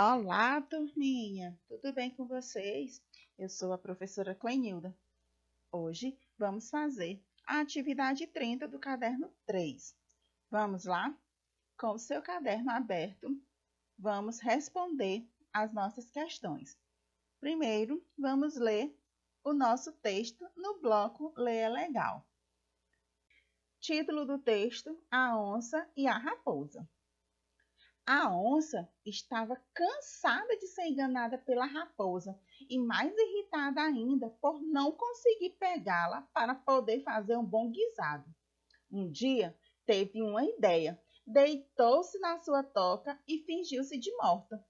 Olá, turminha! Tudo bem com vocês? Eu sou a professora Clenilda. Hoje vamos fazer a atividade 30 do caderno 3. Vamos lá? Com o seu caderno aberto, vamos responder as nossas questões. Primeiro, vamos ler o nosso texto no bloco Leia Legal. Título do texto: A Onça e a Raposa. A onça estava cansada de ser enganada pela raposa e mais irritada ainda por não conseguir pegá-la para poder fazer um bom guisado. Um dia teve uma ideia, deitou-se na sua toca e fingiu-se de morta.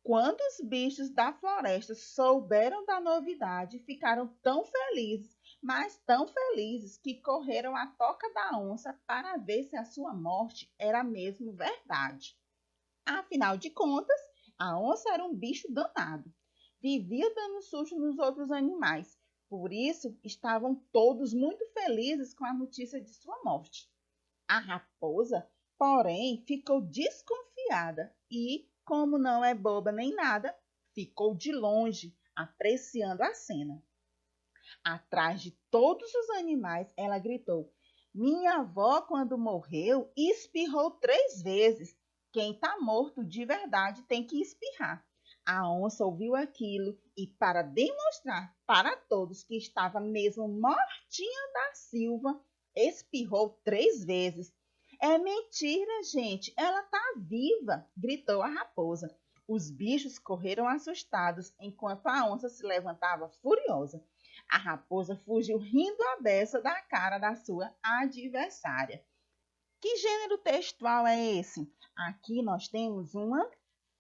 Quando os bichos da floresta souberam da novidade, ficaram tão felizes, mas tão felizes, que correram à toca da onça para ver se a sua morte era mesmo verdade. Afinal de contas, a onça era um bicho danado. Vivia dando susto nos outros animais. Por isso, estavam todos muito felizes com a notícia de sua morte. A raposa, porém, ficou desconfiada e, como não é boba nem nada, ficou de longe, apreciando a cena. Atrás de todos os animais, ela gritou: Minha avó, quando morreu, espirrou 3 vezes. Quem está morto de verdade tem que espirrar. A onça ouviu aquilo e, para demonstrar para todos que estava mesmo mortinha da Silva, espirrou 3 vezes. É mentira, gente, ela está viva, gritou a raposa. Os bichos correram assustados enquanto a onça se levantava furiosa. A raposa fugiu rindo à beça da cara da sua adversária. Que gênero textual é esse? Aqui nós temos uma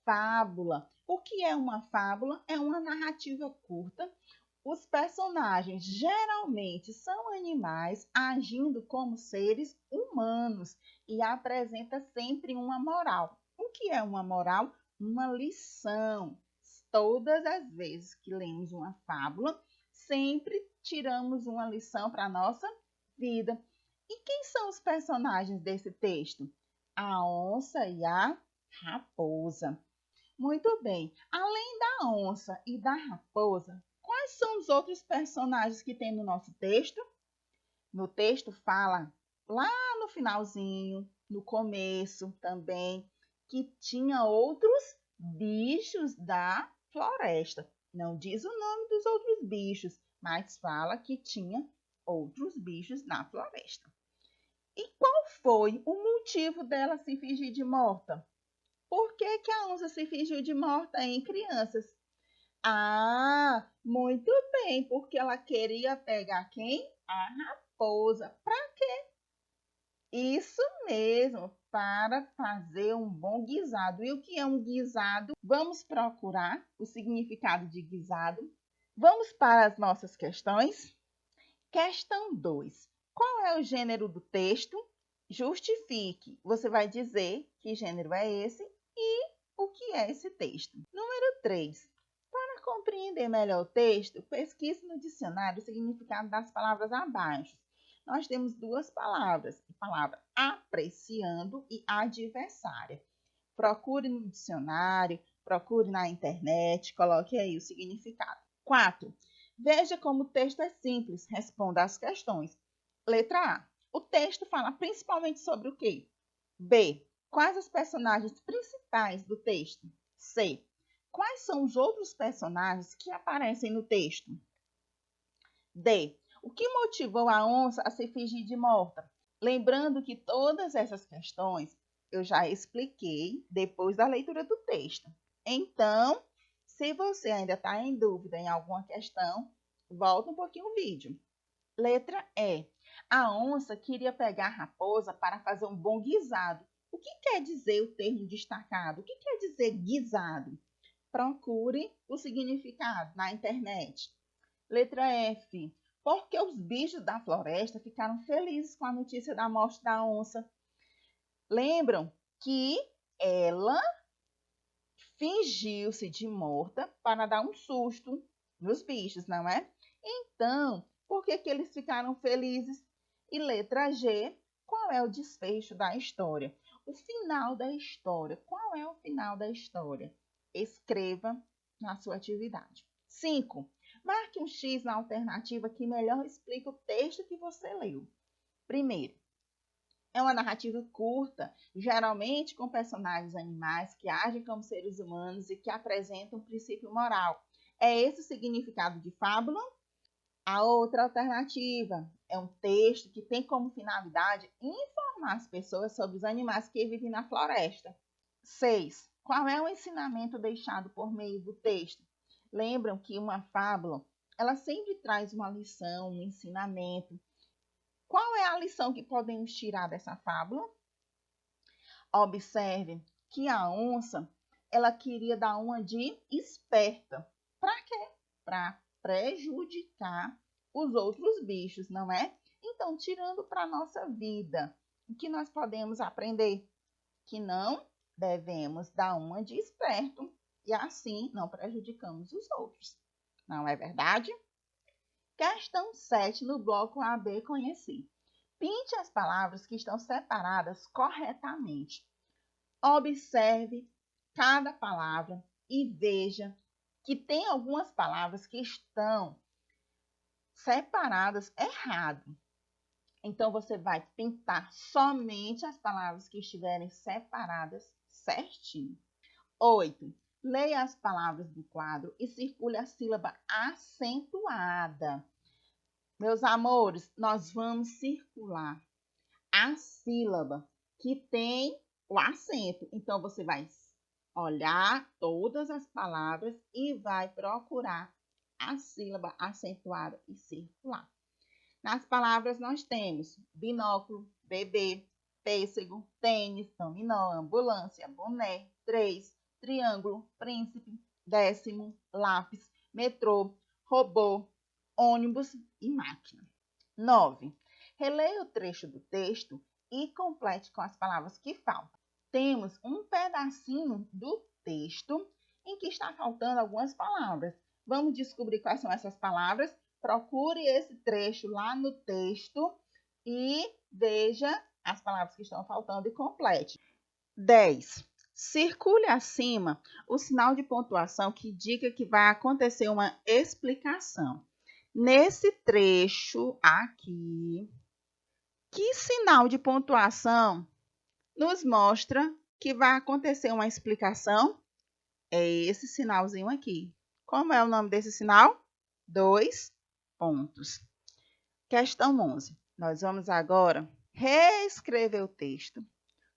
fábula. O que é uma fábula? É uma narrativa curta. Os personagens geralmente são animais agindo como seres humanos e apresenta sempre uma moral. O que é uma moral? Uma lição. Todas as vezes que lemos uma fábula, sempre tiramos uma lição para a nossa vida. E quem são os personagens desse texto? A onça e a raposa. Muito bem. Além da onça e da raposa, quais são os outros personagens que tem no nosso texto? No texto fala lá no finalzinho, no começo também, que tinha outros bichos da floresta. Não diz o nome dos outros bichos, mas fala que tinha outros bichos na floresta. E qual foi o motivo dela se fingir de morta? Por que, que a onça se fingiu de morta em crianças? Ah, muito bem, porque ela queria pegar quem? A raposa. Para quê? Isso mesmo, para fazer um bom guisado. E o que é um guisado? Vamos procurar o significado de guisado. Vamos para as nossas questões. Questão 2. Qual é o gênero do texto? Justifique. Você vai dizer que gênero é esse e o que é esse texto. Número 3. Para compreender melhor o texto, pesquise no dicionário o significado das palavras abaixo. Nós temos duas palavras, a palavra apreciando e adversária. Procure no dicionário, procure na internet, coloque aí o significado. 4. Veja como o texto é simples, responda às questões. Letra A. O texto fala principalmente sobre o quê? B. Quais os personagens principais do texto? C. Quais são os outros personagens que aparecem no texto? D. O que motivou a onça a se fingir de morta? Lembrando que todas essas questões eu já expliquei depois da leitura do texto. Então, se você ainda está em dúvida em alguma questão, volta um pouquinho o vídeo. Letra E. A onça queria pegar a raposa para fazer um bom guisado. O que quer dizer o termo destacado? O que quer dizer guisado? Procure o significado na internet. Letra F. Porque os bichos da floresta ficaram felizes com a notícia da morte da onça. Lembram que ela fingiu-se de morta para dar um susto nos bichos, não é? Então, por que, que eles ficaram felizes? E letra G, qual é o desfecho da história? O final da história. Qual é o final da história? escreva na sua atividade. 5. Marque um X na alternativa que melhor explica o texto que você leu. Primeiro, é uma narrativa curta, geralmente com personagens animais que agem como seres humanos e que apresentam um princípio moral. É esse o significado de fábula? A outra alternativa é um texto que tem como finalidade informar as pessoas sobre os animais que vivem na floresta. 6. Qual é o ensinamento deixado por meio do texto? Lembram que uma fábula, ela sempre traz uma lição, um ensinamento. Qual é a lição que podemos tirar dessa fábula? Observe que a onça, ela queria dar uma de esperta. Para quê? Para prejudicar os outros bichos, não é? Então, tirando para a nossa vida, o que nós podemos aprender? Que não devemos dar uma de esperto e assim não prejudicamos os outros. Não é verdade? Questão 7 no bloco AB conheci. Pinte as palavras que estão separadas corretamente. Observe cada palavra e veja que tem algumas palavras que estão separadas errado. Então, você vai pintar somente as palavras que estiverem separadas certinho. 8. Leia as palavras do quadro e circule a sílaba acentuada. Meus amores, nós vamos circular a sílaba que tem o acento. Então, você vai olhar todas as palavras e vai procurar a sílaba acentuada e circular. Nas palavras nós temos binóculo, bebê, pêssego, tênis, dominó, ambulância, boné, 3, triângulo, príncipe, décimo, lápis, metrô, robô, ônibus e máquina. 9. Releia o trecho do texto e complete com as palavras que faltam. Temos um pedacinho do texto em que está faltando algumas palavras. Vamos descobrir quais são essas palavras? Procure esse trecho lá no texto e veja as palavras que estão faltando e complete. 10. Circule acima o sinal de pontuação que indica que vai acontecer uma explicação. Nesse trecho aqui, que sinal de pontuação nos mostra que vai acontecer uma explicação? É esse sinalzinho aqui. Como é o nome desse sinal? 2 pontos. Questão 11. Nós vamos agora reescrever o texto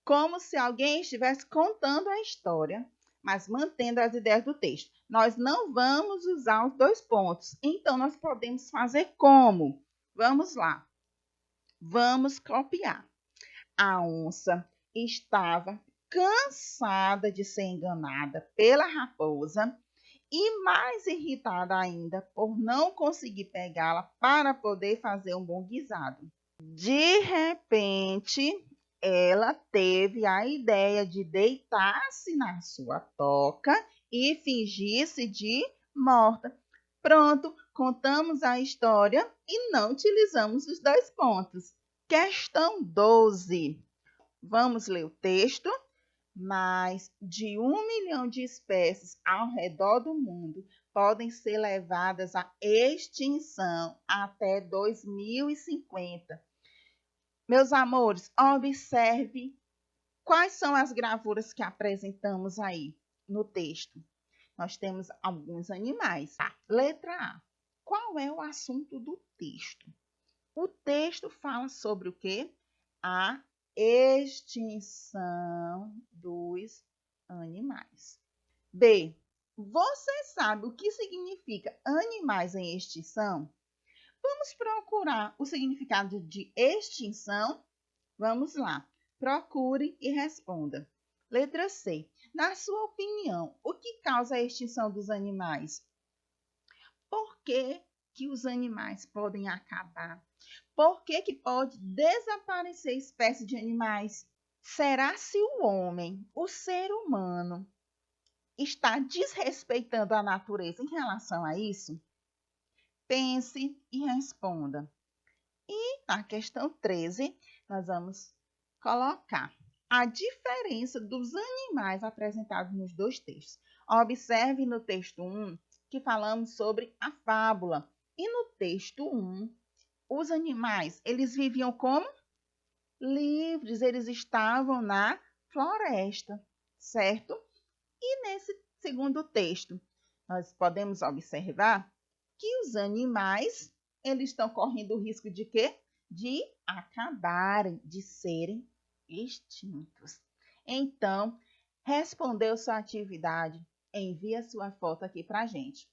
como se alguém estivesse contando a história, mas mantendo as ideias do texto. Nós não vamos usar os 2 pontos. Então, nós podemos fazer como? Vamos lá. Vamos copiar. A onça estava cansada de ser enganada pela raposa e mais irritada ainda por não conseguir pegá-la para poder fazer um bom guisado. De repente, ela teve a ideia de deitar-se na sua toca e fingir-se de morta. Pronto, contamos a história e não utilizamos os 2 pontos. Questão 12. Vamos ler o texto. Mais de 1 milhão de espécies ao redor do mundo podem ser levadas à extinção até 2050. Meus amores, observe quais são as gravuras que apresentamos aí no texto. Nós temos alguns animais. Letra A. Qual é o assunto do texto? O texto fala sobre o quê? A extinção dos animais. B. Você sabe o que significa animais em extinção? Vamos procurar o significado de extinção? Vamos lá. Procure e responda. Letra C. Na sua opinião, o que causa a extinção dos animais? Por que os animais podem acabar? Por que pode desaparecer espécie de animais? Será se o homem, o ser humano, está desrespeitando a natureza em relação a isso? Pense e responda. E na questão 13, nós vamos colocar a diferença dos animais apresentados nos dois textos. Observe no texto 1 que falamos sobre a fábula. E no texto 1, os animais, eles viviam como? Livres, eles estavam na floresta, certo? E nesse segundo texto, nós podemos observar que os animais, eles estão correndo o risco de quê? De acabarem, de serem extintos. Então, respondeu sua atividade? Envie a sua foto aqui para a gente.